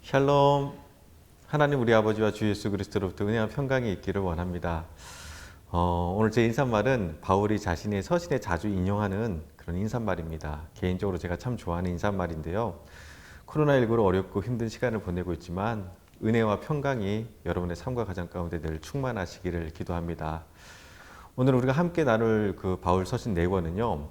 샬롬. 하나님 우리 아버지와 주 예수 그리스도로부터 은혜와 평강이 있기를 원합니다. 오늘 제 인사말은 바울이 자신의 서신에 자주 인용하는 그런 인사말입니다. 개인적으로 제가 참 좋아하는 인사말인데요. 코로나19로 어렵고 힘든 시간을 보내고 있지만 은혜와 평강이 여러분의 삶과 가정 가운데 늘 충만하시기를 기도합니다. 오늘 우리가 함께 나눌 그 바울 서신 네 권은요,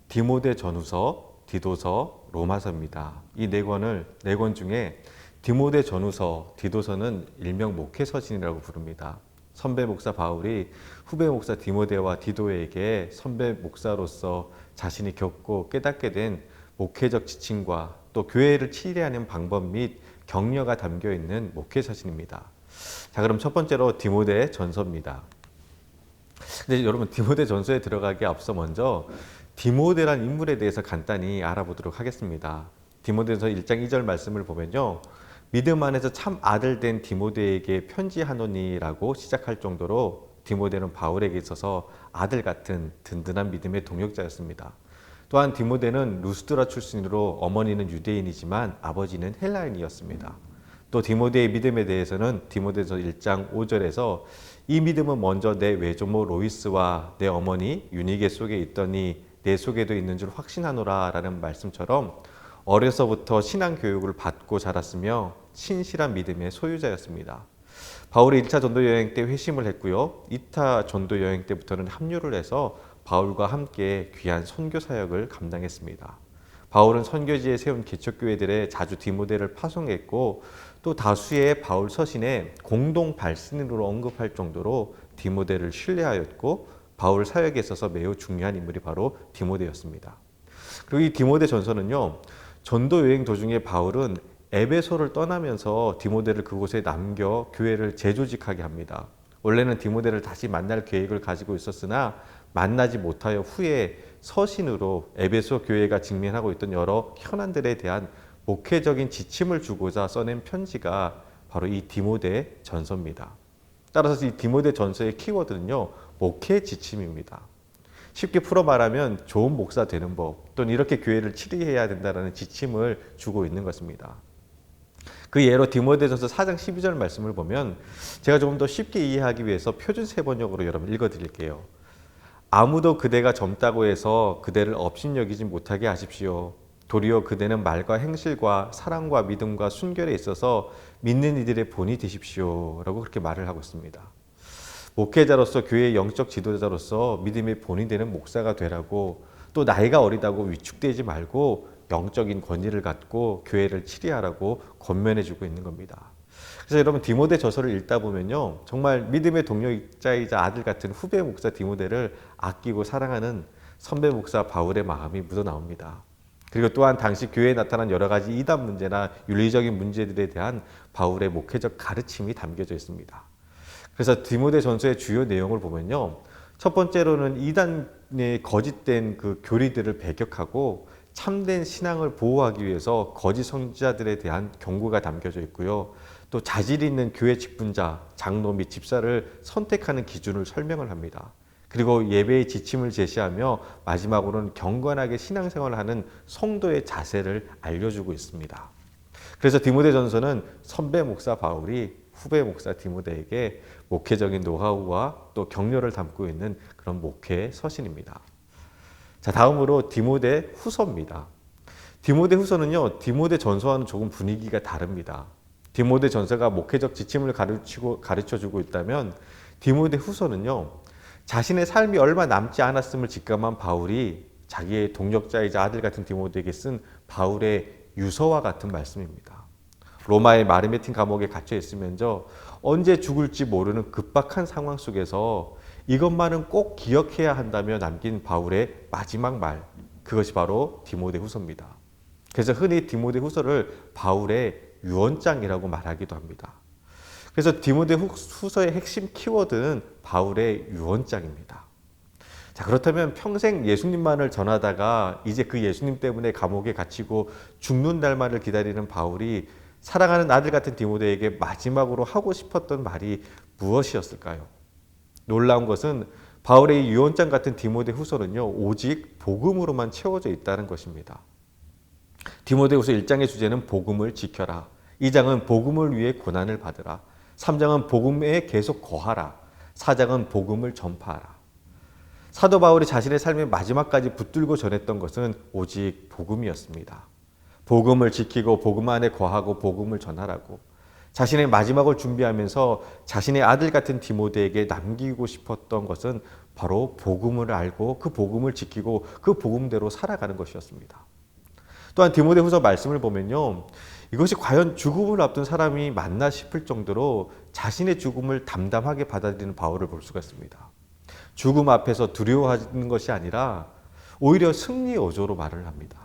디모데 전후서, 디도서, 로마서입니다. 이 네 권 중에 디모데 전후서, 디도서는 일명 목회 서신이라고 부릅니다. 선배 목사 바울이 후배 목사 디모데와 디도에게 선배 목사로서 자신이 겪고 깨닫게 된 목회적 지침과 또 교회를 치리하는 방법 및 격려가 담겨 있는 목회 서신입니다. 자, 그럼 첫 번째로 디모데 전서입니다. 근데 여러분, 디모데 전서에 들어가기 앞서 먼저 디모데란 인물에 대해서 간단히 알아보도록 하겠습니다. 디모데전서 1장 2절 말씀을 보면요, 믿음 안에서 참 아들 된 디모데에게 편지하노니라고 시작할 정도로 디모데는 바울에게 있어서 아들 같은 든든한 믿음의 동역자였습니다. 또한 디모데는 루스드라 출신으로 어머니는 유대인이지만 아버지는 헬라인이었습니다. 또 디모데의 믿음에 대해서는 디모데전서 1장 5절에서 이 믿음은 먼저 내 외조모 로이스와 내 어머니 유니게 속에 있더니 내 속에도 있는 줄 확신하노라 라는 말씀처럼 어려서부터 신앙 교육을 받고 자랐으며 신실한 믿음의 소유자였습니다. 바울이 1차 전도 여행 때 회심을 했고요. 2차 전도 여행 때부터는 합류를 해서 바울과 함께 귀한 선교 사역을 감당했습니다. 바울은 선교지에 세운 개척교회들에 자주 디모데를 파송했고 또 다수의 바울 서신에 공동 발신으로 언급할 정도로 디모데를 신뢰하였고 바울 사역에 있어서 매우 중요한 인물이 바로 디모데였습니다. 그리고 이 디모데 전서는요, 전도 여행 도중에 바울은 에베소를 떠나면서 디모데를 그곳에 남겨 교회를 재조직하게 합니다. 원래는 디모데를 다시 만날 계획을 가지고 있었으나 만나지 못하여 후에 서신으로 에베소 교회가 직면하고 있던 여러 현안들에 대한 목회적인 지침을 주고자 써낸 편지가 바로 이 디모데 전서입니다. 따라서 이 디모데 전서의 키워드는요, 목회 지침입니다. 쉽게 풀어 말하면 좋은 목사 되는 법, 또는 이렇게 교회를 치리해야 된다는 지침을 주고 있는 것입니다. 그 예로 디모데전서 4장 12절 말씀을 보면 제가 조금 더 쉽게 이해하기 위해서 표준 세번역으로 여러분 읽어드릴게요. 아무도 그대가 젊다고 해서 그대를 업신여기지 못하게 하십시오. 도리어 그대는 말과 행실과 사랑과 믿음과 순결에 있어서 믿는 이들의 본이 되십시오 라고 그렇게 말을 하고 있습니다. 목회자로서 교회의 영적 지도자로서 믿음의 본이 되는 목사가 되라고, 또 나이가 어리다고 위축되지 말고 영적인 권위를 갖고 교회를 치리하라고 권면해주고 있는 겁니다. 그래서 여러분, 디모데 저서를 읽다 보면요, 정말 믿음의 동역자이자 아들 같은 후배 목사 디모데를 아끼고 사랑하는 선배 목사 바울의 마음이 묻어나옵니다. 그리고 또한 당시 교회에 나타난 여러 가지 이단 문제나 윤리적인 문제들에 대한 바울의 목회적 가르침이 담겨져 있습니다. 그래서 디모데 전서의 주요 내용을 보면요, 첫 번째로는 이단의 거짓된 그 교리들을 배격하고 참된 신앙을 보호하기 위해서 거짓 선지자들에 대한 경고가 담겨져 있고요. 또 자질 있는 교회 직분자, 장로 및 집사를 선택하는 기준을 설명을 합니다. 그리고 예배의 지침을 제시하며 마지막으로는 경건하게 신앙생활을 하는 성도의 자세를 알려주고 있습니다. 그래서 디모데 전서는 선배 목사 바울이 후배 목사 디모데에게 목회적인 노하우와 또 격려를 담고 있는 그런 목회 서신입니다. 자, 다음으로 디모데 후서입니다. 디모데 후서는요, 디모데 전서와는 조금 분위기가 다릅니다. 디모데 전서가 목회적 지침을 가르쳐주고 있다면 디모데 후서는요, 자신의 삶이 얼마 남지 않았음을 직감한 바울이 자기의 동역자이자 아들 같은 디모데에게 쓴 바울의 유서와 같은 말씀입니다. 로마의 마르메틴 감옥에 갇혀 있으면서 언제 죽을지 모르는 급박한 상황 속에서 이것만은 꼭 기억해야 한다며 남긴 바울의 마지막 말, 그것이 바로 디모데 후서입니다. 그래서 흔히 디모데 후서를 바울의 유언장이라고 말하기도 합니다. 그래서 디모데 후서의 핵심 키워드는 바울의 유언장입니다. 자, 그렇다면 평생 예수님만을 전하다가 이제 그 예수님 때문에 감옥에 갇히고 죽는 날만을 기다리는 바울이 사랑하는 아들 같은 디모데에게 마지막으로 하고 싶었던 말이 무엇이었을까요? 놀라운 것은 바울의 유언장 같은 디모데 후서는요, 오직 복음으로만 채워져 있다는 것입니다. 디모데 후서 1장의 주제는 복음을 지켜라. 2장은 복음을 위해 고난을 받으라. 3장은 복음에 계속 거하라. 4장은 복음을 전파하라. 사도 바울이 자신의 삶의 마지막까지 붙들고 전했던 것은 오직 복음이었습니다. 복음을 지키고 복음 안에 거하고 복음을 전하라고 자신의 마지막을 준비하면서 자신의 아들 같은 디모데에게 남기고 싶었던 것은 바로 복음을 알고 그 복음을 지키고 그 복음대로 살아가는 것이었습니다. 또한 디모데 후서 말씀을 보면요, 이것이 과연 죽음을 앞둔 사람이 맞나 싶을 정도로 자신의 죽음을 담담하게 받아들이는 바울을 볼 수가 있습니다. 죽음 앞에서 두려워하는 것이 아니라 오히려 승리의 어조로 말을 합니다.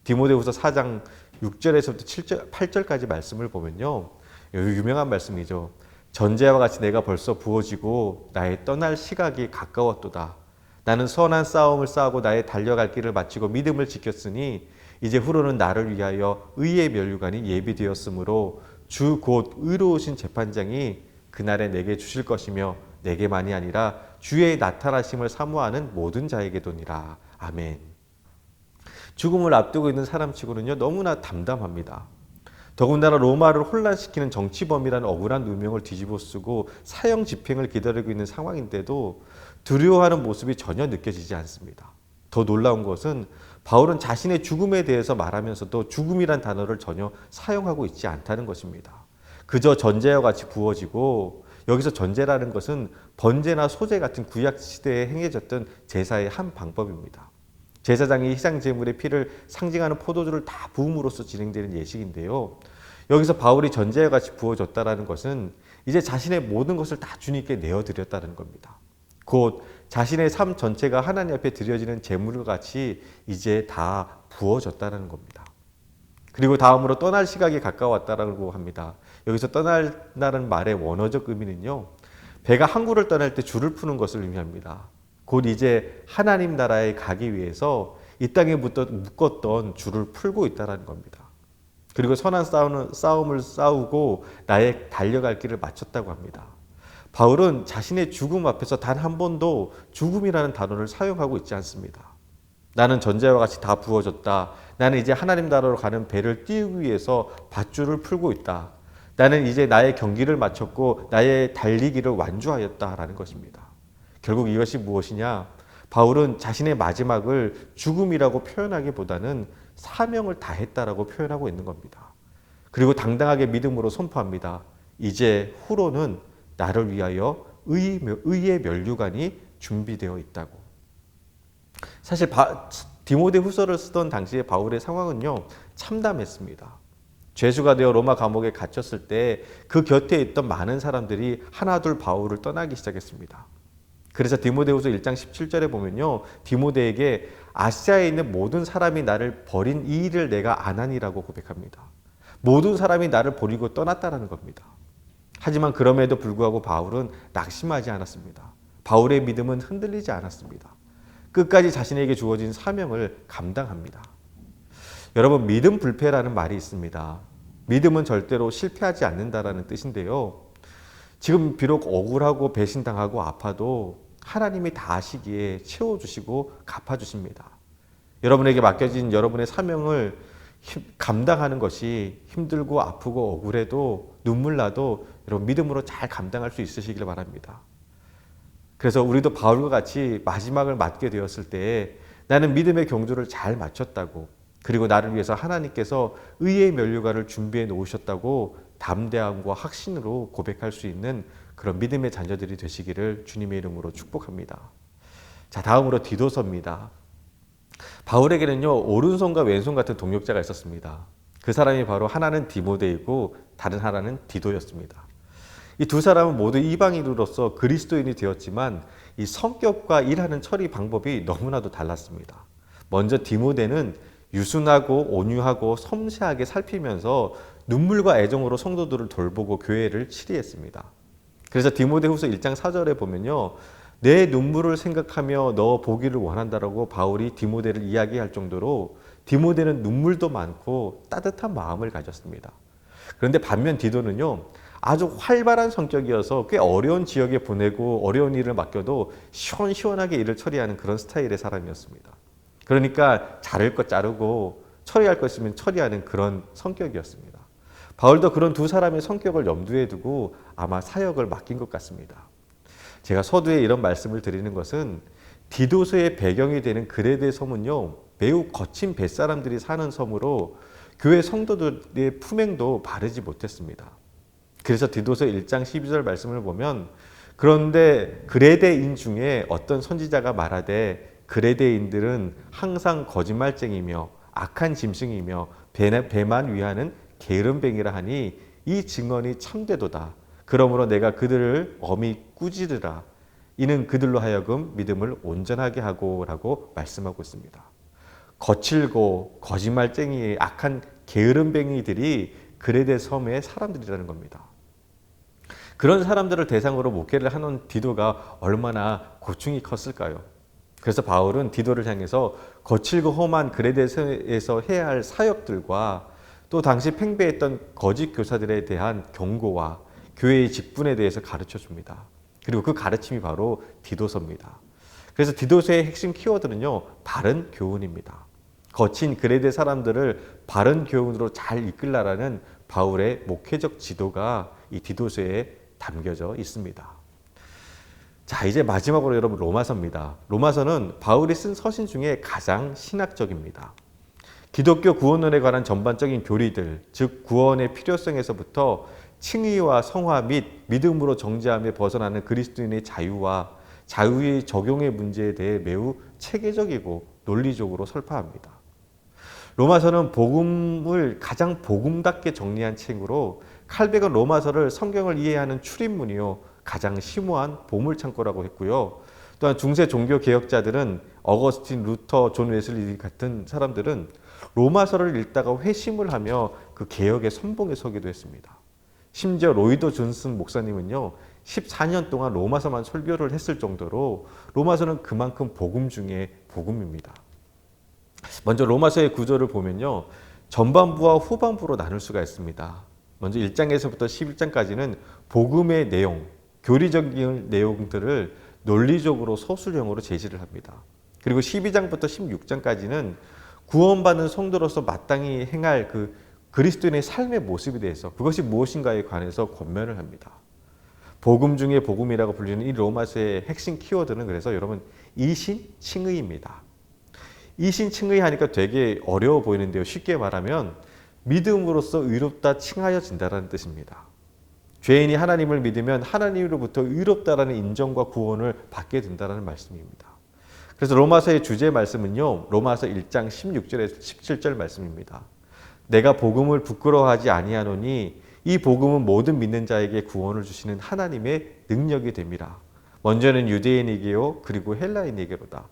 디모데 후서 4장 6절에서부터 8절까지 말씀을 보면요, 유명한 말씀이죠. 전제와 같이 내가 벌써 부어지고 나의 떠날 시각이 가까웠도다. 나는 선한 싸움을 싸우고 나의 달려갈 길을 마치고 믿음을 지켰으니 이제 후로는 나를 위하여 의의 면류관이 예비되었으므로 주 곧 의로우신 재판장이 그날에 내게 주실 것이며 내게만이 아니라 주의 나타나심을 사모하는 모든 자에게도니라. 아멘. 죽음을 앞두고 있는 사람치고는요, 너무나 담담합니다. 더군다나 로마를 혼란시키는 정치범이라는 억울한 누명을 뒤집어 쓰고 사형 집행을 기다리고 있는 상황인데도 두려워하는 모습이 전혀 느껴지지 않습니다. 더 놀라운 것은 바울은 자신의 죽음에 대해서 말하면서도 죽음이란 단어를 전혀 사용하고 있지 않다는 것입니다. 그저 전제와 같이 부어지고, 여기서 전제라는 것은 번제나 소제 같은 구약 시대에 행해졌던 제사의 한 방법입니다. 제사장이 희생 제물의 피를 상징하는 포도주를 다 부음으로써 진행되는 예식인데요. 여기서 바울이 전제와 같이 부어졌다는 것은 이제 자신의 모든 것을 다 주님께 내어드렸다는 겁니다. 곧 자신의 삶 전체가 하나님 앞에 드려지는 제물과 같이 이제 다 부어졌다는 겁니다. 그리고 다음으로 떠날 시각이 가까웠다고 합니다. 여기서 떠날다는 말의 원어적 의미는요, 배가 항구를 떠날 때 줄을 푸는 것을 의미합니다. 곧 이제 하나님 나라에 가기 위해서 이 땅에 묶었던 줄을 풀고 있다는 겁니다. 그리고 선한 싸움을 싸우고 나의 달려갈 길을 마쳤다고 합니다. 바울은 자신의 죽음 앞에서 단 한 번도 죽음이라는 단어를 사용하고 있지 않습니다. 나는 전제와 같이 다 부어졌다. 나는 이제 하나님 나라로 가는 배를 띄우기 위해서 밧줄을 풀고 있다. 나는 이제 나의 경기를 마쳤고 나의 달리기를 완주하였다라는 것입니다. 결국 이것이 무엇이냐? 바울은 자신의 마지막을 죽음이라고 표현하기보다는 사명을 다했다라고 표현하고 있는 겁니다. 그리고 당당하게 믿음으로 선포합니다. 이제 후로는 나를 위하여 의의 면류관이 준비되어 있다고. 사실 디모데 후서를 쓰던 당시의 바울의 상황은요, 참담했습니다. 죄수가 되어 로마 감옥에 갇혔을 때 그 곁에 있던 많은 사람들이 하나둘 바울을 떠나기 시작했습니다. 그래서 디모데후서 1장 17절에 보면요, 디모데에게 아시아에 있는 모든 사람이 나를 버린 이 일을 내가 안 하니라고 고백합니다. 모든 사람이 나를 버리고 떠났다는 겁니다. 하지만 그럼에도 불구하고 바울은 낙심하지 않았습니다. 바울의 믿음은 흔들리지 않았습니다. 끝까지 자신에게 주어진 사명을 감당합니다. 여러분, 믿음 불패라는 말이 있습니다. 믿음은 절대로 실패하지 않는다라는 뜻인데요. 지금 비록 억울하고 배신당하고 아파도 하나님이 다 아시기에 채워주시고 갚아주십니다. 여러분에게 맡겨진 여러분의 사명을 감당하는 것이 힘들고 아프고 억울해도 눈물 나도 여러분 믿음으로 잘 감당할 수 있으시길 바랍니다. 그래서 우리도 바울과 같이 마지막을 맞게 되었을 때 나는 믿음의 경주를 잘 마쳤다고, 그리고 나를 위해서 하나님께서 의의 면류관을 준비해 놓으셨다고 담대함과 확신으로 고백할 수 있는 그런 믿음의 자녀들이 되시기를 주님의 이름으로 축복합니다. 자, 다음으로 디도서입니다. 바울에게는요, 오른손과 왼손 같은 동역자가 있었습니다. 그 사람이 바로 하나는 디모데이고 다른 하나는 디도였습니다. 이 두 사람은 모두 이방인으로서 그리스도인이 되었지만 이 성격과 일하는 처리 방법이 너무나도 달랐습니다. 먼저 디모데는 유순하고 온유하고 섬세하게 살피면서 눈물과 애정으로 성도들을 돌보고 교회를 치리했습니다. 그래서 디모데후서 1장 4절에 보면요, 내 눈물을 생각하며 너 보기를 원한다라고 바울이 디모데를 이야기할 정도로 디모데는 눈물도 많고 따뜻한 마음을 가졌습니다. 그런데 반면 디도는요, 아주 활발한 성격이어서 꽤 어려운 지역에 보내고 어려운 일을 맡겨도 시원시원하게 일을 처리하는 그런 스타일의 사람이었습니다. 그러니까 자를 것 자르고 처리할 것 있으면 처리하는 그런 성격이었습니다. 바울도 그런 두 사람의 성격을 염두에 두고 아마 사역을 맡긴 것 같습니다. 제가 서두에 이런 말씀을 드리는 것은 디도서의 배경이 되는 그레데 섬은요, 매우 거친 뱃사람들이 사는 섬으로 교회 성도들의 품행도 바르지 못했습니다. 그래서 디도서 1장 12절 말씀을 보면 그런데 그레데인 중에 어떤 선지자가 말하되 그레데인들은 항상 거짓말쟁이며 악한 짐승이며 배만 위하는 게으름뱅이라 하니 이 증언이 참되도다. 그러므로 내가 그들을 엄히 꾸짖으라. 이는 그들로 하여금 믿음을 온전하게 하고 라고 말씀하고 있습니다. 거칠고 거짓말쟁이의 악한 게으름뱅이들이 그레데 섬의 사람들이라는 겁니다. 그런 사람들을 대상으로 목회를 하는 디도가 얼마나 고충이 컸을까요? 그래서 바울은 디도를 향해서 거칠고 험한 그레데에서 해야 할 사역들과 또 당시 팽배했던 거짓 교사들에 대한 경고와 교회의 직분에 대해서 가르쳐 줍니다. 그리고 그 가르침이 바로 디도서입니다. 그래서 디도서의 핵심 키워드는요, 바른 교훈입니다. 거친 그레데 사람들을 바른 교훈으로 잘 이끌라라는 바울의 목회적 지도가 이 디도서에 담겨져 있습니다. 자, 이제 마지막으로 여러분 로마서입니다. 로마서는 바울이 쓴 서신 중에 가장 신학적입니다. 기독교 구원론에 관한 전반적인 교리들, 즉 구원의 필요성에서부터 칭의와 성화 및 믿음으로 정죄함에 벗어나는 그리스도인의 자유와 자유의 적용의 문제에 대해 매우 체계적이고 논리적으로 설파합니다. 로마서는 복음을 가장 복음답게 정리한 책으로 칼백은 로마서를 성경을 이해하는 출입문이요 가장 심오한 보물창고라고 했고요. 또한 중세 종교 개혁자들은 어거스틴, 루터, 존 웨슬리 같은 사람들은 로마서를 읽다가 회심을 하며 그 개혁의 선봉에 서기도 했습니다. 심지어 로이더 존슨 목사님은요 14년 동안 로마서만 설교를 했을 정도로 로마서는 그만큼 복음 중에 복음입니다. 먼저 로마서의 구조를 보면요 전반부와 후반부로 나눌 수가 있습니다. 먼저 1장에서부터 11장까지는 복음의 내용, 교리적인 내용들을 논리적으로 서술형으로 제시를 합니다. 그리고 12장부터 16장까지는 구원받은 성도로서 마땅히 행할 그 그리스도인의 삶의 모습에 대해서 그것이 무엇인가에 관해서 권면을 합니다. 복음 중에 복음이라고 불리는 이 로마서의 핵심 키워드는 그래서 여러분 이신칭의입니다. 이신칭의 하니까 되게 어려워 보이는데요. 쉽게 말하면 믿음으로써 의롭다 칭하여진다라는 뜻입니다. 죄인이 하나님을 믿으면 하나님으로부터 의롭다라는 인정과 구원을 받게 된다는 말씀입니다. 그래서 로마서의 주제 말씀은요. 로마서 1장 16절에서 17절 말씀입니다. 내가 복음을 부끄러워하지 아니하노니 이 복음은 모든 믿는 자에게 구원을 주시는 하나님의 능력이 됨이라. 먼저는 유대인에게요 그리고 헬라인에게로다.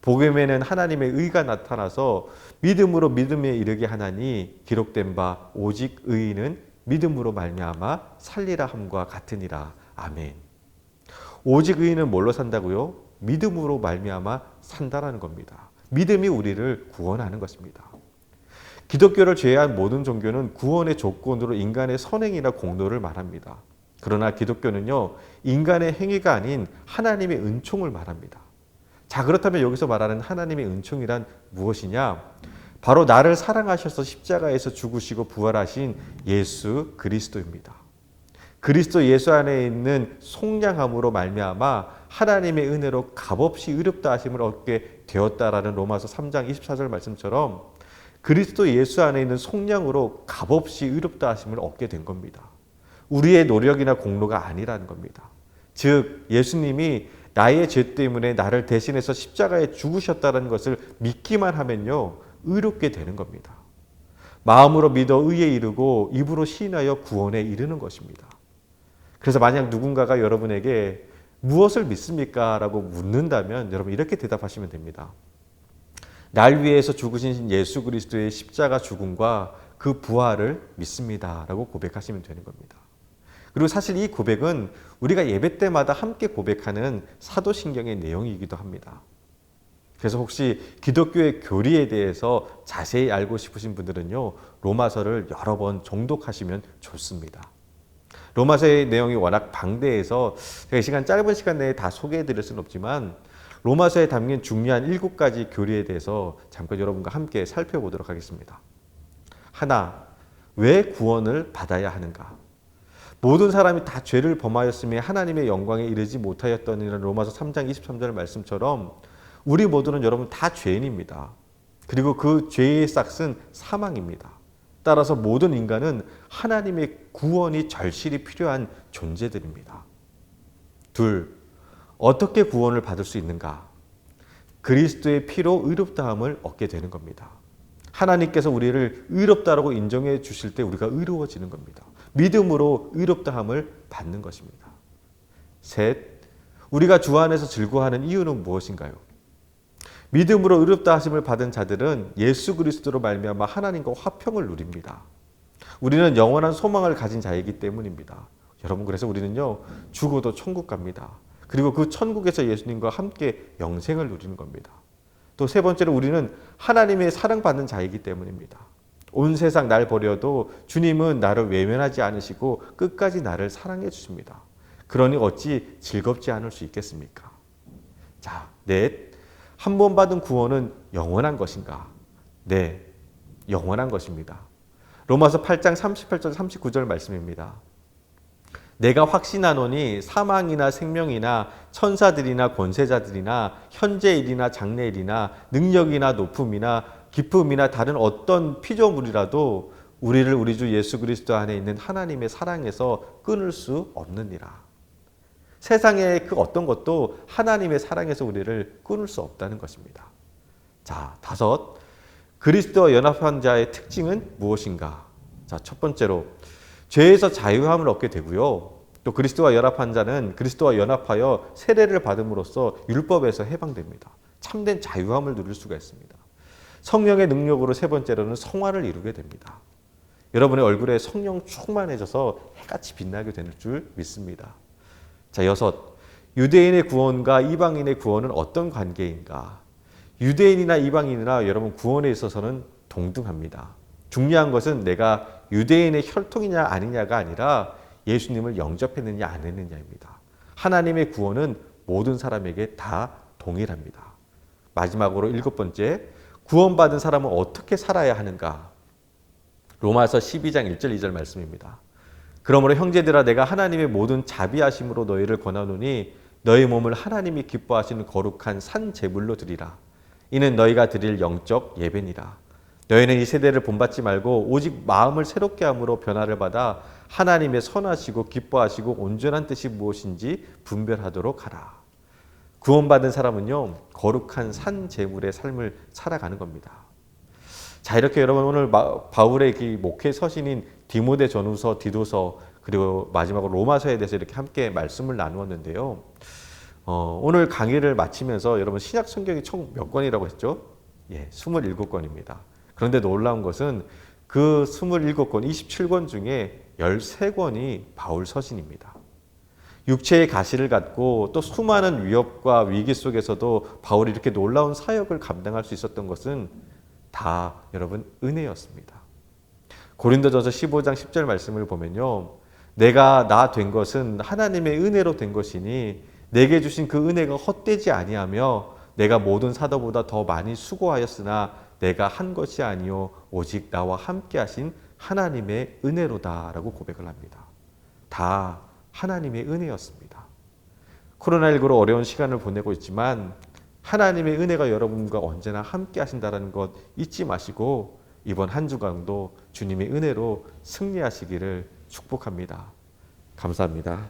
복음에는 하나님의 의가 나타나서 믿음으로 믿음에 이르게 하나니 기록된 바 오직 의인은 믿음으로 말미암아 살리라 함과 같으니라. 아멘. 오직 의인은 뭘로 산다고요? 믿음으로 말미암아 산다라는 겁니다. 믿음이 우리를 구원하는 것입니다. 기독교를 제외한 모든 종교는 구원의 조건으로 인간의 선행이나 공로를 말합니다. 그러나 기독교는요, 인간의 행위가 아닌 하나님의 은총을 말합니다. 자, 그렇다면 여기서 말하는 하나님의 은총이란 무엇이냐? 바로 나를 사랑하셔서 십자가에서 죽으시고 부활하신 예수 그리스도입니다. 그리스도 예수 안에 있는 속량함으로 말미암아 하나님의 은혜로 값없이 의롭다 하심을 얻게 되었다라는 로마서 3장 24절 말씀처럼 그리스도 예수 안에 있는 속량으로 값없이 의롭다 하심을 얻게 된 겁니다. 우리의 노력이나 공로가 아니라는 겁니다. 즉 예수님이 나의 죄 때문에 나를 대신해서 십자가에 죽으셨다는 것을 믿기만 하면요 의롭게 되는 겁니다. 마음으로 믿어 의에 이르고 입으로 시인하여 구원에 이르는 것입니다. 그래서 만약 누군가가 여러분에게 무엇을 믿습니까? 라고 묻는다면 여러분 이렇게 대답하시면 됩니다. 날 위해서 죽으신 예수 그리스도의 십자가 죽음과 그 부활을 믿습니다. 라고 고백하시면 되는 겁니다. 그리고 사실 이 고백은 우리가 예배 때마다 함께 고백하는 사도신경의 내용이기도 합니다. 그래서 혹시 기독교의 교리에 대해서 자세히 알고 싶으신 분들은요, 로마서를 여러 번 정독하시면 좋습니다. 로마서의 내용이 워낙 방대해서 제가 짧은 시간 내에 다 소개해 드릴 수는 없지만 로마서에 담긴 중요한 7가지 교리에 대해서 잠깐 여러분과 함께 살펴보도록 하겠습니다. 하나, 왜 구원을 받아야 하는가? 모든 사람이 다 죄를 범하였음에 하나님의 영광에 이르지 못하였더니라는 로마서 3장 23절 말씀처럼 우리 모두는 여러분 다 죄인입니다. 그리고 그 죄의 싹은 사망입니다. 따라서 모든 인간은 하나님의 구원이 절실히 필요한 존재들입니다. 둘, 어떻게 구원을 받을 수 있는가? 그리스도의 피로 의롭다함을 얻게 되는 겁니다. 하나님께서 우리를 의롭다라고 인정해 주실 때 우리가 의로워지는 겁니다. 믿음으로 의롭다함을 받는 것입니다. 셋, 우리가 주 안에서 즐거워하는 이유는 무엇인가요? 믿음으로 의롭다 하심을 받은 자들은 예수 그리스도로 말미암아 하나님과 화평을 누립니다. 우리는 영원한 소망을 가진 자이기 때문입니다. 여러분, 그래서 우리는요, 죽어도 천국 갑니다. 그리고 그 천국에서 예수님과 함께 영생을 누리는 겁니다. 또 세 번째로 우리는 하나님의 사랑받는 자이기 때문입니다. 온 세상 날 버려도 주님은 나를 외면하지 않으시고 끝까지 나를 사랑해 주십니다. 그러니 어찌 즐겁지 않을 수 있겠습니까? 자, 넷, 한 번 받은 구원은 영원한 것인가? 네, 영원한 것입니다. 로마서 8장 38절 39절 말씀입니다. 내가 확신하노니 사망이나 생명이나 천사들이나 권세자들이나 현재일이나 장래일이나 능력이나 높음이나 기쁨이나 다른 어떤 피조물이라도 우리를 우리 주 예수 그리스도 안에 있는 하나님의 사랑에서 끊을 수 없느니라. 세상의 그 어떤 것도 하나님의 사랑에서 우리를 끊을 수 없다는 것입니다. 자, 다섯, 그리스도와 연합한 자의 특징은 무엇인가? 자, 첫 번째로 죄에서 자유함을 얻게 되고요. 또 그리스도와 연합한 자는 그리스도와 연합하여 세례를 받음으로써 율법에서 해방됩니다. 참된 자유함을 누릴 수가 있습니다. 성령의 능력으로 세 번째로는 성화를 이루게 됩니다. 여러분의 얼굴에 성령 충만해져서 해같이 빛나게 되는 줄 믿습니다. 자, 여섯, 유대인의 구원과 이방인의 구원은 어떤 관계인가? 유대인이나 이방인이나 여러분 구원에 있어서는 동등합니다. 중요한 것은 내가 유대인의 혈통이냐 아니냐가 아니라 예수님을 영접했느냐 안 했느냐입니다. 하나님의 구원은 모든 사람에게 다 동일합니다. 마지막으로 7번째, 구원받은 사람은 어떻게 살아야 하는가? 로마서 12장 1절 2절 말씀입니다. 그러므로 형제들아 내가 하나님의 모든 자비하심으로 너희를 권하노니 너희 몸을 하나님이 기뻐하시는 거룩한 산 제물로 드리라. 이는 너희가 드릴 영적 예배니라. 너희는 이 세대를 본받지 말고 오직 마음을 새롭게 함으로 변화를 받아 하나님의 선하시고 기뻐하시고 온전한 뜻이 무엇인지 분별하도록 하라. 구원받은 사람은요, 거룩한 산 제물의 삶을 살아가는 겁니다. 자, 이렇게 여러분 오늘 바울의 그 목회 서신인 디모데 전후서, 디도서, 그리고 마지막으로 로마서에 대해서 이렇게 함께 말씀을 나누었는데요. 오늘 강의를 마치면서 여러분 신약 성경이 총 몇 권이라고 했죠? 예, 27권입니다. 그런데 놀라운 것은 그 27권, 27권 중에 13권이 바울 서신입니다. 육체의 가시를 갖고 또 수많은 위협과 위기 속에서도 바울이 이렇게 놀라운 사역을 감당할 수 있었던 것은 다 여러분 은혜였습니다. 고린도전서 15장 10절 말씀을 보면요. 내가 나 된 것은 하나님의 은혜로 된 것이니 내게 주신 그 은혜가 헛되지 아니하며 내가 모든 사도보다 더 많이 수고하였으나 내가 한 것이 아니요 오직 나와 함께 하신 하나님의 은혜로다라고 고백을 합니다. 다 하나님의 은혜였습니다. 코로나19로 어려운 시간을 보내고 있지만 하나님의 은혜가 여러분과 언제나 함께 하신다는 것 잊지 마시고 이번 한 주간도 주님의 은혜로 승리하시기를 축복합니다. 감사합니다.